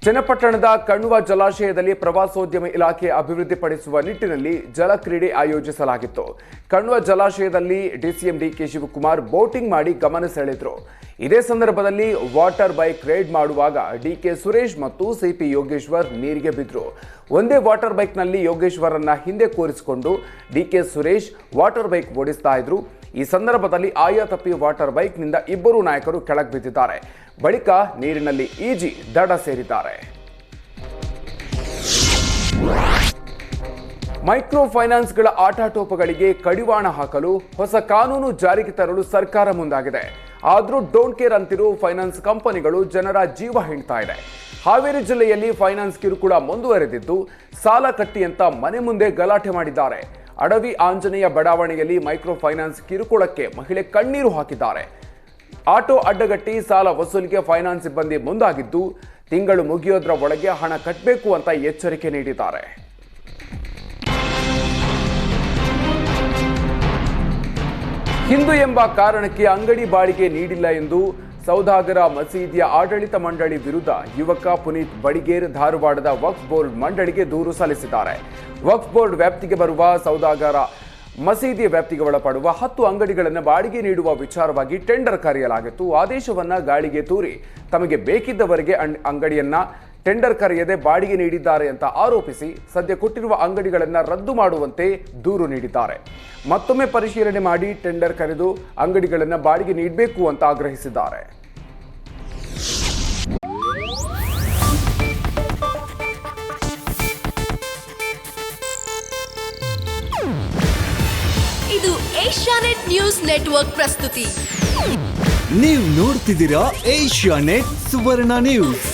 ಚನ್ನಪಟ್ಟಣದ ಕಣ್ವ ಜಲಾಶಯದಲ್ಲಿ ಪ್ರವಾಸೋದ್ಯಮ ಇಲಾಖೆ ಅಭಿವೃದ್ಧಿಪಡಿಸುವ ನಿಟ್ಟಿನಲ್ಲಿ ಜಲಕ್ರೀಡೆ ಆಯೋಜಿಸಲಾಗಿತ್ತು. ಕಣ್ವ ಜಲಾಶಯದಲ್ಲಿ ಡಿಸಿಎಂ ಡಿಕೆ ಶಿವಕುಮಾರ್ ಬೋಟಿಂಗ್ ಮಾಡಿ ಗಮನ ಸೆಳೆದರು. ಇದೇ ಸಂದರ್ಭದಲ್ಲಿ ವಾಟರ್ ಬೈಕ್ ರೈಡ್ ಮಾಡುವಾಗ ಡಿಕೆ ಸುರೇಶ್ ಮತ್ತು ಸಿಪಿ ಯೋಗೇಶ್ವರ್ ನೀರಿಗೆ ಬಿದ್ದರು. ಒಂದೇ ವಾಟರ್ ಬೈಕ್ನಲ್ಲಿ ಯೋಗೇಶ್ವರನ್ನ ಹಿಂದೆ ಕೂರಿಸಿಕೊಂಡು ಡಿಕೆ ಸುರೇಶ್ ವಾಟರ್ ಬೈಕ್ ಓಡಿಸ್ತಾ ಇದ್ರು. ಈ ಸಂದರ್ಭದಲ್ಲಿ ಆಯ ತಪ್ಪಿ ವಾಟರ್ ಬೈಕ್ನಿಂದ ಇಬ್ಬರು ನಾಯಕರು ಕೆಳಗೆ ಬಿದ್ದಿದ್ದಾರೆ. ಬಳಿಕ ನೀರಿನಲ್ಲಿ ಈಜಿ ದಡ ಸೇರಿದ್ದಾರೆ. ಮೈಕ್ರೋ ಫೈನಾನ್ಸ್ಗಳ ಆಟಾಟೋಪಗಳಿಗೆ ಕಡಿವಾಣ ಹಾಕಲು ಹೊಸ ಕಾನೂನು ಜಾರಿಗೆ ತರಲು ಸರ್ಕಾರ ಮುಂದಾಗಿದೆ. ಆದರೂ ಡೋಂಟ್ ಕೇರ್ ಅಂತಿರೋ ಫೈನಾನ್ಸ್ ಕಂಪನಿಗಳು ಜನರ ಜೀವ ಹಿಂಡ್ತಾ ಇದೆ. ಹಾವೇರಿ ಜಿಲ್ಲೆಯಲ್ಲಿ ಫೈನಾನ್ಸ್ ಕಿರುಕುಳ ಮುಂದುವರೆದಿದ್ದು, ಸಾಲ ಕಟ್ಟಿ ಅಂತ ಮನೆ ಮುಂದೆ ಗಲಾಟೆ ಮಾಡಿದ್ದಾರೆ. ಅಡವಿ ಆಂಜನೇಯ ಬಡಾವಣೆಯಲ್ಲಿ ಮೈಕ್ರೋ ಫೈನಾನ್ಸ್ ಕಿರುಕುಳಕ್ಕೆ ಮಹಿಳೆ ಕಣ್ಣೀರು ಹಾಕಿದ್ದಾರೆ. ಆಟೋ ಅಡ್ಡಗಟ್ಟಿ ಸಾಲ ವಸೂಲಿಗೆ ಫೈನಾನ್ಸ್ ಸಿಬ್ಬಂದಿ ಮುಂದಾಗಿದ್ದು, ತಿಂಗಳು ಮುಗಿಯೋದ್ರ ಒಳಗೆ ಹಣ ಕಟ್ಟಬೇಕು ಅಂತ ಎಚ್ಚರಿಕೆ ನೀಡಿದ್ದಾರೆ. ಹಿಂದೂ ಎಂಬ ಕಾರಣಕ್ಕೆ ಅಂಗಡಿ ಬಾಡಿಗೆ ನೀಡಿಲ್ಲ ಎಂದು ಸೌದಾಗರ ಮಸೀದಿಯ ಆಡಳಿತ ಮಂಡಳಿ ವಿರುದ್ಧ ಯುವಕ ಪುನೀತ್ ಬಡಿಗೇರ್ ಧಾರವಾಡದ ವಕ್ಫ್ ಬೋರ್ಡ್ ಮಂಡಳಿಗೆ ದೂರು ಸಲ್ಲಿಸಿದ್ದಾರೆ. ವಕ್ಫ್ ಬೋರ್ಡ್ ವ್ಯಾಪ್ತಿಗೆ ಬರುವ ಸೌದಾಗರ ಮಸೀದಿಯ ವ್ಯಾಪ್ತಿಗೆ ಒಳಪಡುವ 10 ಅಂಗಡಿಗಳನ್ನು ಬಾಡಿಗೆ ನೀಡುವ ವಿಚಾರವಾಗಿ ಟೆಂಡರ್ ಕರೆಯಲಾಗಿತ್ತು. ಆದೇಶವನ್ನ ಗಾಳಿಗೆ ತೂರಿ ತಮಗೆ ಬೇಕಿದ್ದವರಿಗೆ ಅಂಗಡಿಯನ್ನ ಟೆಂಡರ್ ಕರೆಯದೆ ಬಾಡಿಗೆ ನೀಡಿದ್ದಾರೆ ಅಂತ ಆರೋಪಿಸಿ ಸದ್ಯ ಕೊಟ್ಟಿರುವ ಅಂಗಡಿಗಳನ್ನು ರದ್ದು ಮಾಡುವಂತೆ ದೂರು ನೀಡಿದ್ದಾರೆ. ಮತ್ತೊಮ್ಮೆ ಪರಿಶೀಲನೆ ಮಾಡಿ ಟೆಂಡರ್ ಕರೆದು ಅಂಗಡಿಗಳನ್ನು ಬಾಡಿಗೆ ನೀಡಬೇಕು ಅಂತ ಆಗ್ರಹಿಸಿದ್ದಾರೆ. ಇದು ಏಷ್ಯಾನೆಟ್ ನ್ಯೂಸ್ ನೆಟ್ವರ್ಕ್ ಪ್ರಸ್ತುತಿ. ನೀವು ನೋಡ್ತಿದ್ದೀರಾ ಏಷ್ಯಾನೆಟ್ ಸುವರ್ಣ ನ್ಯೂಸ್.